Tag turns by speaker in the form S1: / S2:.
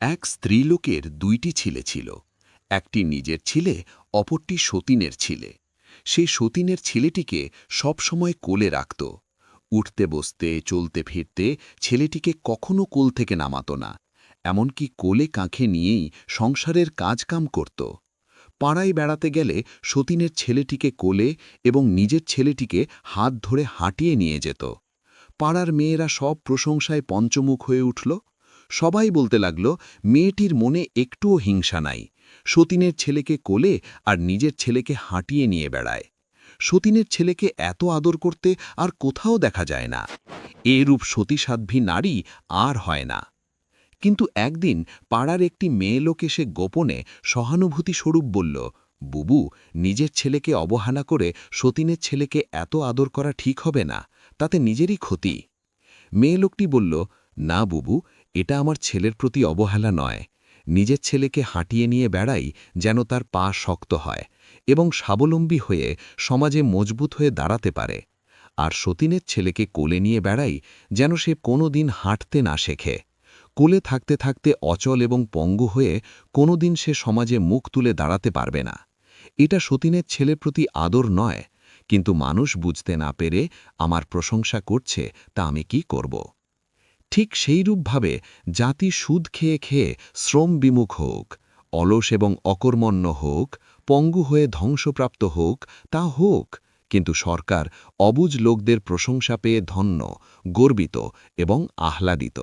S1: এক স্ত্রীলোকের দুইটি ছেলে ছিল। একটি নিজের ছেলে, অপরটি সতীনের ছেলে। সে সতীনের ছেলেটিকে সবসময় কোলে রাখত। উঠতে বসতে, চলতে ফিরতে ছেলেটিকে কখনো কোল থেকে নামাত না। এমনকি কোলে কাঁখে নিয়েই সংসারের কাজকাম করত। পাড়ায় বেড়াতে গেলে সতীনের ছেলেটিকে কোলে এবং নিজের ছেলেটিকে হাত ধরে হাঁটিয়ে নিয়ে যেত। পাড়ার মেয়েরা সব প্রশংসায় পঞ্চমুখ হয়ে উঠল। সবাই বলতে লাগল, মেয়েটির মনে একটুও হিংসা নাই। সতীনের ছেলেকে কোলে আর নিজের ছেলেকে হাঁটিয়ে নিয়ে বেড়ায়। সতীনের ছেলেকে এত আদর করতে আর কোথাও দেখা যায় না। এরূপ সতীসাধ্বী নারী আর হয় না। কিন্তু একদিন পাড়ার একটি মেয়ে লোক এসে গোপনে সহানুভূতি স্বরূপ বলল, বুবু, নিজের ছেলেকে অবহেলা করে সতীনের ছেলেকে এত আদর করা ঠিক হবে না, তাতে নিজেরই ক্ষতি। মেয়ে লোকটি বলল, না বুবু, এটা আমার ছেলের প্রতি অবহেলা নয়। নিজের ছেলেকে হাঁটিয়ে নিয়ে বেড়াই যেন তার পা শক্ত হয় এবং স্বাবলম্বী হয়ে সমাজে মজবুত হয়ে দাঁড়াতে পারে। আর সতীনের ছেলেকে কোলে নিয়ে বেড়াই যেন সে কোনো দিন হাঁটতে না শেখে। কোলে থাকতে থাকতে অচল এবং পঙ্গু হয়ে কোনো দিন সে সমাজে মুখ তুলে দাঁড়াতে পারবে না। এটা সতীনের ছেলের প্রতি আদর নয়, কিন্তু মানুষ বুঝতে না পেরে আমার প্রশংসা করছে, তা আমি কি করব? ঠিক সেইরূপভাবে জাতি সুদ খেয়ে খেয়ে শ্রম বিমুখ হোক, অলস এবং অকর্মণ্য হোক, পঙ্গু হয়ে ধ্বংসপ্রাপ্ত হোক, তা হোক, কিন্তু সরকার অবুঝ লোকদের প্রশংসা পেয়ে ধন্য, গর্বিত এবং আহ্লাদিত।